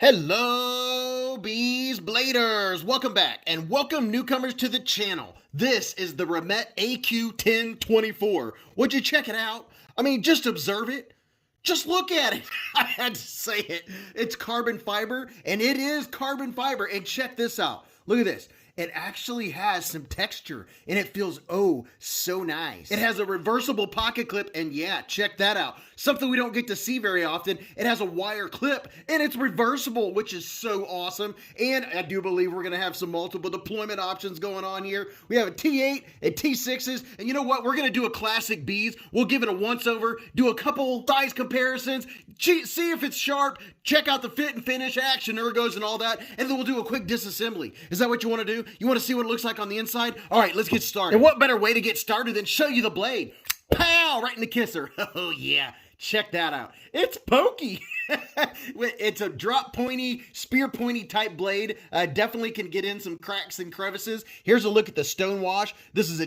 Hello, Beez Bladers! Welcome back, and welcome newcomers to the channel. This is the Remette AQ1024. Would you check it out? I mean, just observe it. Just look at it. I had to say it. It's carbon fiber, and it is carbon fiber. And check this out. Look at this. It actually has some texture, and it feels, oh, so nice. It has a reversible pocket clip, and yeah, check that out. Something we don't get to see very often. It has a wire clip, and it's reversible, which is so awesome. And I do believe we're going to have some multiple deployment options going on here. We have a T8 and T6s, and you know what? We're going to do a classic Beez. We'll give it a once-over, do a couple size comparisons, see if it's sharp, check out the fit and finish, action, ergos, and all that, and then we'll do a quick disassembly. Is that what you want to do? You want to see what it looks like on the inside? All right, let's get started. And what better way to get started than show you the blade? Pow! Right in the kisser. Oh, yeah. Check that out. It's pokey. It's a drop pointy, spear pointy type blade. Definitely can get in some cracks and crevices. Here's a look at the stone wash. This is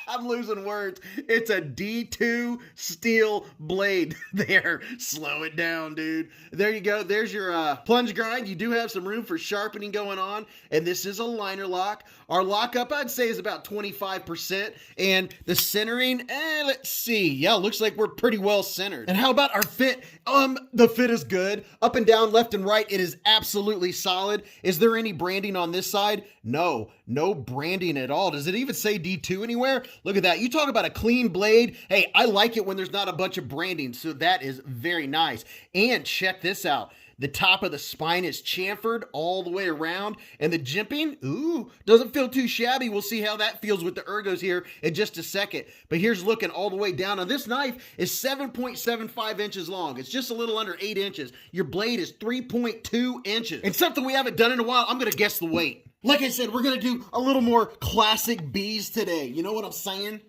I'm losing words. It's a D2 steel blade there. Slow it down, dude. There you go. There's your plunge grind. You do have some room for sharpening going on, and this is a liner lock. Our lockup, I'd say, is about 25%, and the centering, let's see. Yeah, looks like we're pretty well centered. And how about our fit? The fit is good. Up and down, left and right, it is absolutely solid. Is there any branding on this side? No branding at all. Does it even say D2 anywhere? Look at that. You talk about a clean blade. Hey, I like it when there's not a bunch of branding, so that is very nice. And check this out. The top of the spine is chamfered all the way around, and the jimping, ooh, doesn't feel too shabby. We'll see how that feels with the ergos here in just a second. But here's looking all the way down. Now, this knife is 7.75 inches long. It's just a little under 8 inches. Your blade is 3.2 inches. And something we haven't done in a while, I'm going to guess the weight. Like I said, we're going to do a little more classic Beez today. You know what I'm saying?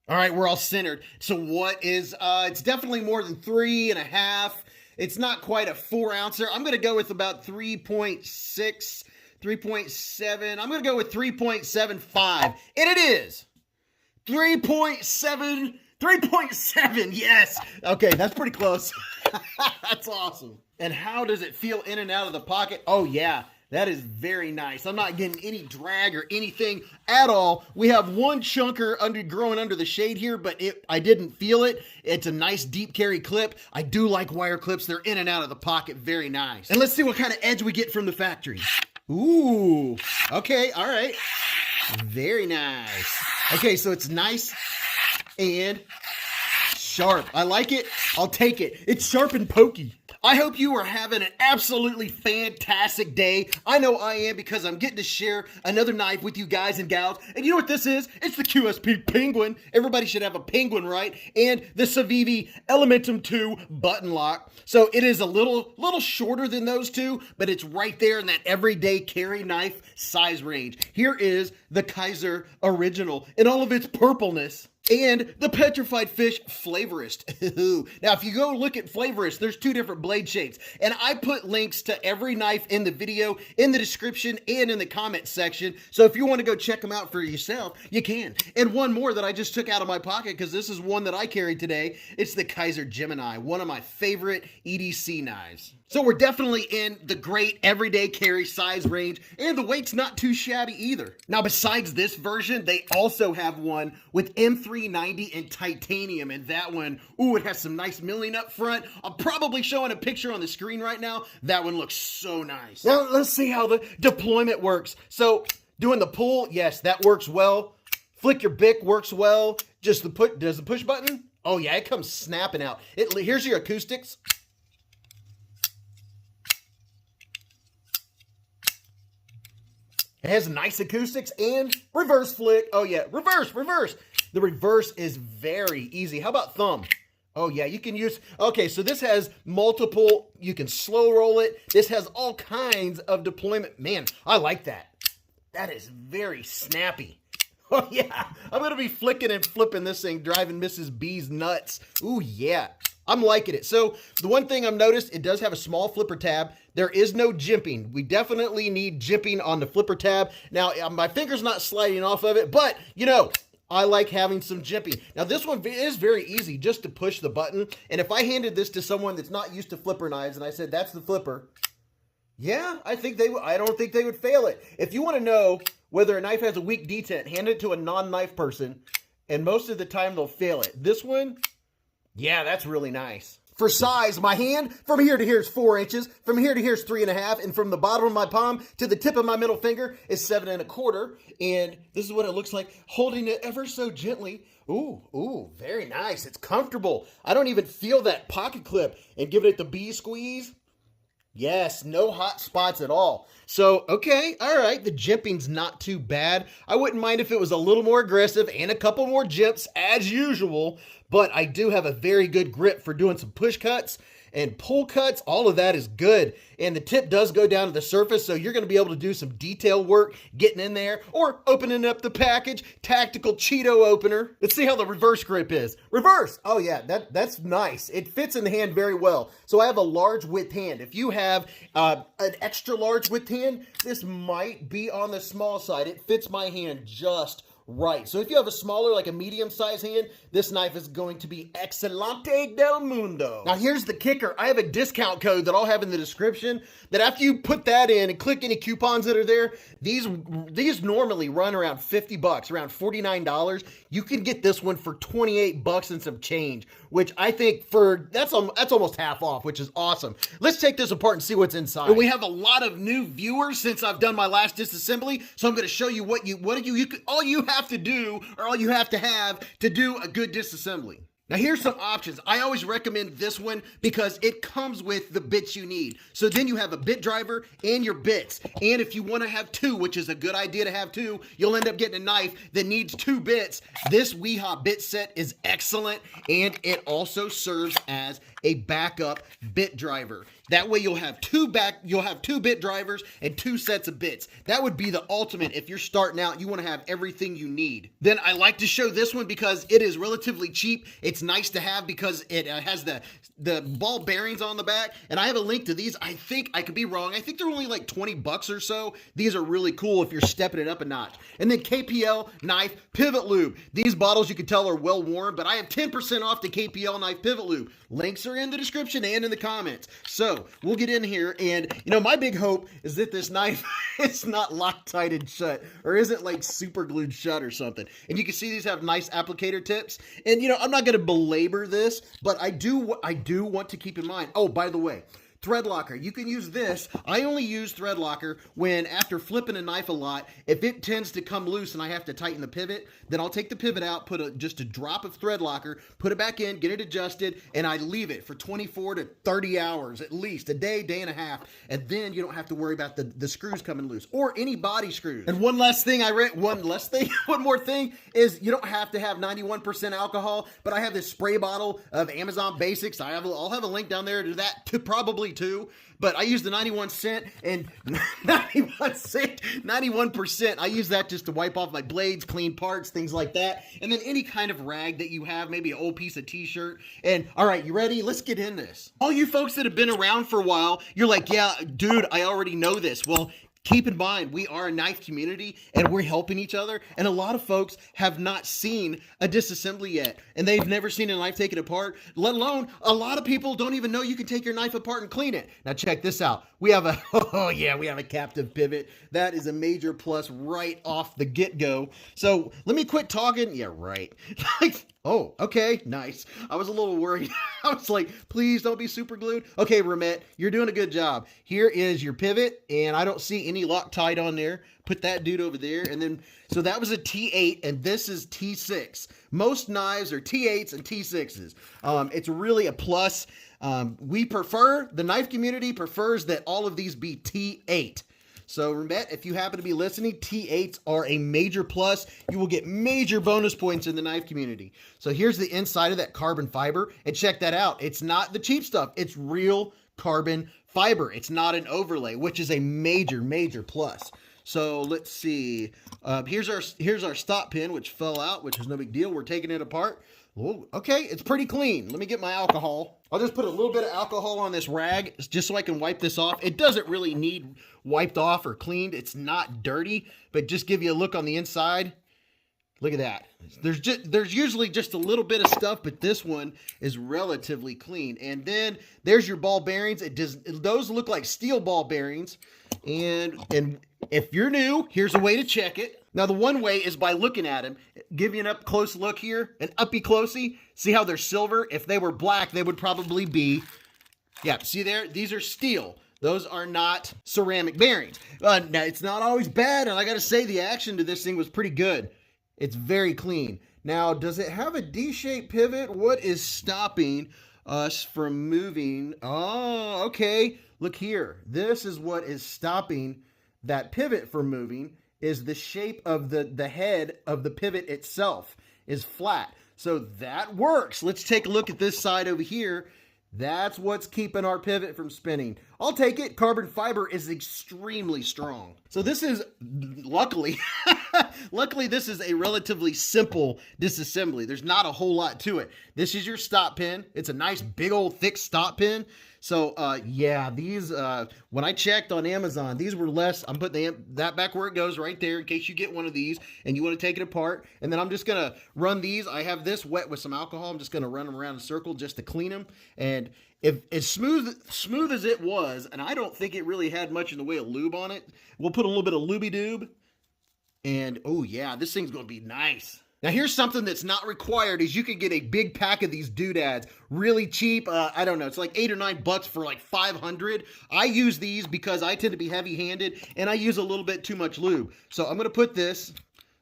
All right, we're all centered. So what is, it's definitely more than 3.5. It's not quite a 4-ouncer. I'm going to go with about 3.6, 3.7. I'm going to go with 3.75. And it is 3.7, yes. Okay, that's pretty close. That's awesome. And how does it feel in and out of the pocket? Oh, yeah. That is very nice. I'm not getting any drag or anything at all. We have one chunker growing under the shade here, but I didn't feel it. It's a nice deep carry clip. I do like wire clips. They're in and out of the pocket. Very nice. And let's see what kind of edge we get from the factory. Ooh. Okay. All right. Very nice. Okay. So it's nice and sharp. I like it. I'll take it. It's sharp and pokey. I hope you are having an absolutely fantastic day. I know I am, because I'm getting to share another knife with you guys and gals. And you know what this is? It's the QSP Penguin. Everybody should have a Penguin, right? And the Civivi Elementum 2 button lock. So it is a little shorter than those two, but it's right there in that everyday carry knife size range. Here is the Kaiser Original in all of its purpleness. And the Petrified Fish Flavorist. Now, if you go look at Flavorist, there's two different blade shapes. And I put links to every knife in the video, in the description, and in the comment section. So if you want to go check them out for yourself, you can. And one more that I just took out of my pocket, because this is one that I carried today. It's the Kaiser Gemini, one of my favorite EDC knives. So we're definitely in the great everyday carry size range, and the weight's not too shabby either. Now, besides this version, they also have one with M390 and titanium, and that one, ooh, it has some nice milling up front. I'm probably showing a picture on the screen right now. That one looks so nice. Now, let's see how the deployment works. So, doing the pull, yes, that works well. Flick your Bic works well. Just does the push button? Oh yeah, it comes snapping out. Here's your acoustics. It has nice acoustics and reverse flick. Oh yeah, reverse. The reverse is very easy. How about thumb? Oh yeah, you can use, okay, so this has multiple, you can slow roll it. This has all kinds of deployment. Man, I like that. That is very snappy. Oh yeah, I'm gonna be flicking and flipping this thing, driving Mrs. B's nuts. Ooh yeah. I'm liking it. So the one thing I've noticed, it does have a small flipper tab. There is no jimping. We definitely need jimping on the flipper tab. Now, my finger's not sliding off of it, but, you know, I like having some jimping. Now this one is very easy, just to push the button. And if I handed this to someone that's not used to flipper knives and I said, that's the flipper, yeah, I don't think they would fail it. If you want to know whether a knife has a weak detent, hand it to a non-knife person, and most of the time they'll fail it. This one, yeah, that's really nice. For size, my hand, from here to here is 4 inches, from here to here is 3.5, and from the bottom of my palm to the tip of my middle finger is 7.25. And this is what it looks like, holding it ever so gently. Ooh, very nice. It's comfortable. I don't even feel that pocket clip. And giving it the bee squeeze. Yes, no hot spots at all. So, okay, all right, the jimping's not too bad. I wouldn't mind if it was a little more aggressive and a couple more jimps as usual, but I do have a very good grip for doing some push cuts and pull cuts. All of that is good. And the tip does go down to the surface, so you're going to be able to do some detail work getting in there or opening up the package. Tactical Cheeto opener. Let's see how the reverse grip is. Reverse! Oh yeah, that's nice. It fits in the hand very well. So I have a large width hand. If you have an extra large width hand, this might be on the small side. It fits my hand just right. So if you have a smaller, like a medium-sized hand, this knife is going to be excelente del mundo. Now here's the kicker. I have a discount code that I'll have in the description that after you put that in and click any coupons that are there, these normally run around 50 bucks, around $49. You can get this one for 28 bucks and some change, which I think that's almost half off, which is awesome. Let's take this apart and see what's inside. And we have a lot of new viewers since I've done my last disassembly, so I'm going to show you all you have to do, or all you have to have to do a good disassembly. Now here's some options. I always recommend this one because it comes with the bits you need. So then you have a bit driver and your bits. And if you want to have two, which is a good idea to have two, you'll end up getting a knife that needs 2 bits. This Weehaw bit set is excellent, and it also serves as a backup bit driver. That way you'll have two bit drivers and 2 sets of bits. That would be the ultimate if you're starting out, you want to have everything you need. Then I like to show this one because it is relatively cheap. It's nice to have because it has the ball bearings on the back, and I have a link to these. I think, I could be wrong, I think they're only like 20 bucks or so. These are really cool if you're stepping it up a notch. And then KPL knife pivot lube. These bottles you can tell are well worn, but I have 10% off the KPL knife pivot lube. Links are in the description and in the comments. So we'll get in here, and my big hope is that this knife is not Loctited shut or isn't like super glued shut or something. And you can see these have nice applicator tips. And I'm not going to belabor this, but I do want to keep in mind. Oh, by the way, thread locker. You can use this. I only use thread locker when, after flipping a knife a lot, if it tends to come loose and I have to tighten the pivot, then I'll take the pivot out, put just a drop of thread locker, put it back in, get it adjusted, and I leave it for 24 to 30 hours, at least a day and a half, and then you don't have to worry about the screws coming loose or any body screws. And one more thing is you don't have to have 91% alcohol, but I have this spray bottle of Amazon Basics. I'll have a link down there to that probably too, but I use the 91 cent and 91%. I use that just to wipe off my blades, clean parts, things like that. And then any kind of rag that you have, maybe an old piece of t-shirt. And all right, you ready? Let's get in this. All you folks that have been around for a while, you're like, yeah, dude, I already know this. Well, keep in mind, we are a knife community and we're helping each other. And a lot of folks have not seen a disassembly yet. And they've never seen a knife taken apart, let alone a lot of people don't even know you can take your knife apart and clean it. Now check this out. We have a captive pivot. That is a major plus right off the get-go. So let me quit talking. Yeah, right. Oh, okay, nice. I was a little worried. I was like, please don't be super glued. Okay, Remette, you're doing a good job. Here is your pivot, and I don't see any Loctite on there. Put that dude over there, and then, so that was a T8, and this is T6. Most knives are T8s and T6s. It's really a plus. The knife community prefers that all of these be T8. So Remette, if you happen to be listening, T8s are a major plus. You will get major bonus points in the knife community. So here's the inside of that carbon fiber, and check that out. It's not the cheap stuff. It's real carbon fiber. It's not an overlay, which is a major, major plus. So let's see. Here's our stop pin, which fell out, which is no big deal. We're taking it apart. Whoa, okay, it's pretty clean. Let me get my alcohol. I'll just put a little bit of alcohol on this rag just so I can wipe this off. It doesn't really need wiped off or cleaned. It's not dirty, but just give you a look on the inside. Look at that. There's usually just a little bit of stuff, but this one is relatively clean. And then there's your ball bearings. Those look like steel ball bearings. And if you're new, here's a way to check it. Now, the one way is by looking at them. Give you an up close look here, an uppy closey. See how they're silver? If they were black, they would probably be, yeah, see there? These are steel. Those are not ceramic bearings. Now, it's not always bad, and I got to say the action to this thing was pretty good. It's very clean. Now, does it have a D-shaped pivot? What is stopping us from moving? Oh, okay. Look here. This is what is stopping that pivot from moving, is the shape of the head of the pivot itself is flat. So that works. Let's take a look at this side over here. That's what's keeping our pivot from spinning. I'll take it. Carbon fiber is extremely strong. So this is, luckily, luckily this is a relatively simple disassembly. There's not a whole lot to it. This is your stop pin. It's a nice big old thick stop pin. So yeah, these, when I checked on Amazon, these were less. I'm putting that back where it goes right there in case you get one of these and you want to take it apart. And then I'm just going to run these. I have this wet with some alcohol. I'm just going to run them around in a circle just to clean them. And if as smooth as it was, and I don't think it really had much in the way of lube on it, we'll put a little bit of looby-doob. And oh yeah, this thing's going to be nice. Now here's something that's not required is you can get a big pack of these doodads really cheap. I don't know. It's like $8 or $9 for like 500. I use these because I tend to be heavy handed and I use a little bit too much lube. So I'm going to put this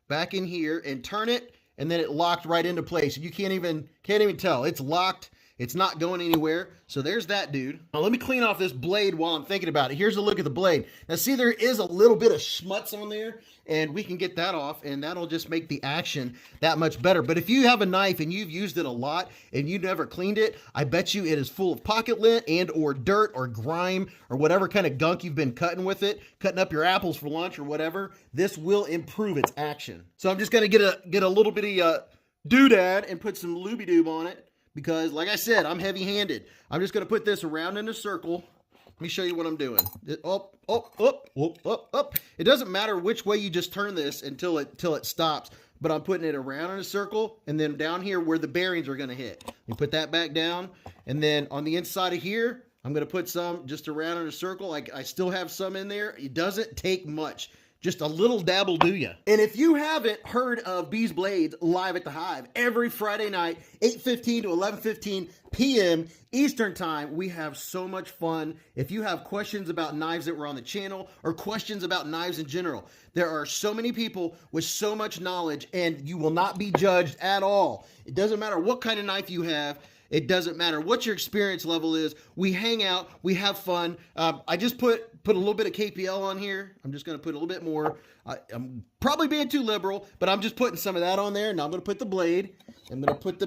back in here and turn it, and then it locked right into place. You can't even tell. It's locked. It's not going anywhere. So there's that dude. Now let me clean off this blade while I'm thinking about it. Here's a look at the blade. Now see, there is a little bit of schmutz on there, and we can get that off, and that'll just make the action that much better. But if you have a knife and you've used it a lot and you never cleaned it, I bet you it is full of pocket lint and or dirt or grime or whatever kind of gunk you've been cutting with it, cutting up your apples for lunch or whatever. This will improve its action. So I'm just going to get a little bitty doodad and put some looby-doob on it. Because, like I said, I'm heavy-handed. I'm just going to put this around in a circle. Let me show you what I'm doing. Up, up, up, up, up, up. It doesn't matter which way you just turn this until it stops. But I'm putting it around in a circle, and then down here where the bearings are going to hit. You put that back down, and then on the inside of here, I'm going to put some just around in a circle. I still have some in there. It doesn't take much. Just a little dabble do ya. And if you haven't heard of Beez Blades live at the Hive, every Friday night, 8:15 to 11:15 p.m. Eastern Time, we have so much fun. If you have questions about knives that were on the channel or questions about knives in general, there are so many people with so much knowledge, and you will not be judged at all. It doesn't matter what kind of knife you have. It doesn't matter what your experience level is. We hang out. We have fun. I just put a little bit of KPL on here. I'm just going to put a little bit more. I'm probably being too liberal, but I'm just putting some of that on there. Now I'm going to put the blade. I'm going to put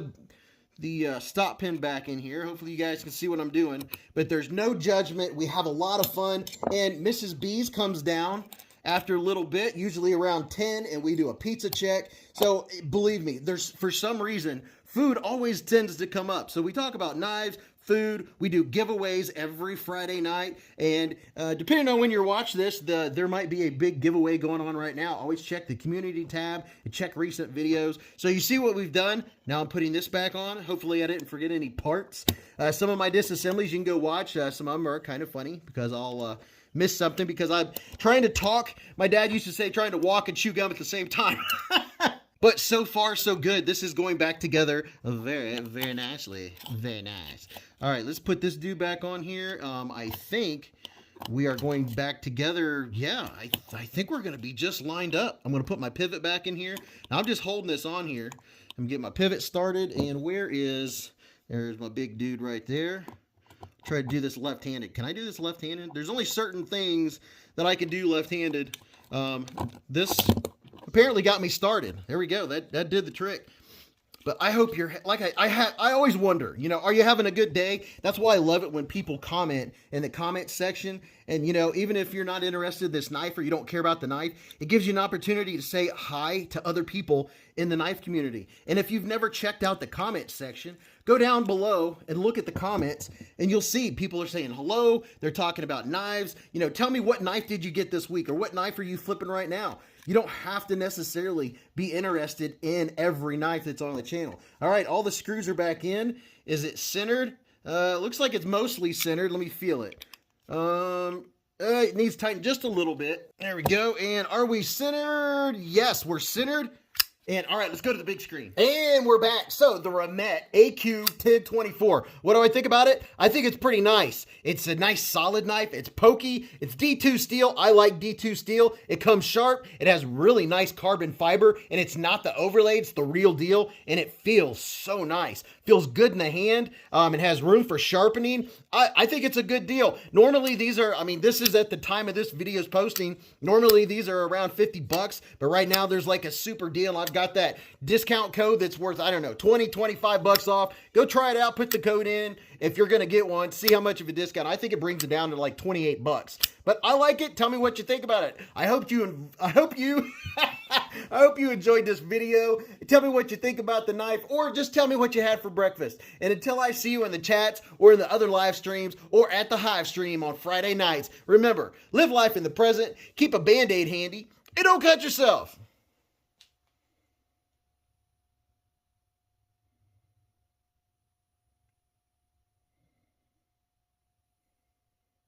the stop pin back in here. Hopefully you guys can see what I'm doing. But there's no judgment. We have a lot of fun. And Mrs. Beez comes down after a little bit, usually around 10, and we do a pizza check. So believe me, there's, for some reason, food always tends to come up. So we talk about knives, food. We do giveaways every Friday night. And depending on when you watch this, there might be a big giveaway going on right now. Always check the community tab and check recent videos. So you see what we've done. Now I'm putting this back on. Hopefully I didn't forget any parts. Some of my disassemblies you can go watch. Some of them are kind of funny because I'll miss something because I'm trying to talk. My dad used to say trying to walk and chew gum at the same time. But so far, so good. This is going back together very, very nicely. Very nice. All right, let's put this dude back on here. I think we are going back together. Yeah, I think we're going to be just lined up. I'm going to put my pivot back in here. Now, I'm just holding this on here. I'm getting my pivot started. And there's my big dude right there. Try to do this left-handed. Can I do this left-handed? There's only certain things that I can do left-handed. This apparently got me started. There we go. That did the trick. But I hope you're like I always wonder, you know, are you having a good day? That's why I love it when people comment in the comment section. And, you know, even if you're not interested in this knife or you don't care about the knife, it gives you an opportunity to say hi to other people in the knife community. And if you've never checked out the comment section, go down below and look at the comments, and you'll see people are saying hello. They're talking about knives. You know, tell me, what knife did you get this week, or what knife are you flipping right now? You don't have to necessarily be interested in every knife that's on the channel. All right, all the screws are back in. Is it centered? Looks like it's mostly centered. Let me feel it. It needs tightened just a little bit. There we go. And are we centered? Yes, we're centered. And all right, let's go to the big screen. And we're back. So the Remette AQ1024. What do I think about it? I think it's pretty nice. It's a nice solid knife. It's pokey. It's D2 steel. I like D2 steel. It comes sharp. It has really nice carbon fiber, and it's not the overlay. It's the real deal, and it feels so nice. Feels good in the hand. It has room for sharpening. I think it's a good deal. Normally these are, I mean, this is at the time of this video's posting. Normally these are around 50 bucks, but right now there's like a super deal. I've got that discount code that's worth, I don't know, 20, 25 bucks off. Go try it out, put the code in. If you're going to get one, see how much of a discount. I think it brings it down to like 28 bucks. But I like it. Tell me what you think about it. I hope you enjoyed this video. Tell me what you think about the knife, or just tell me what you had for breakfast. And until I see you in the chats or in the other live streams or at the Hive stream on Friday nights, remember, live life in the present, keep a Band-Aid handy, and don't cut yourself.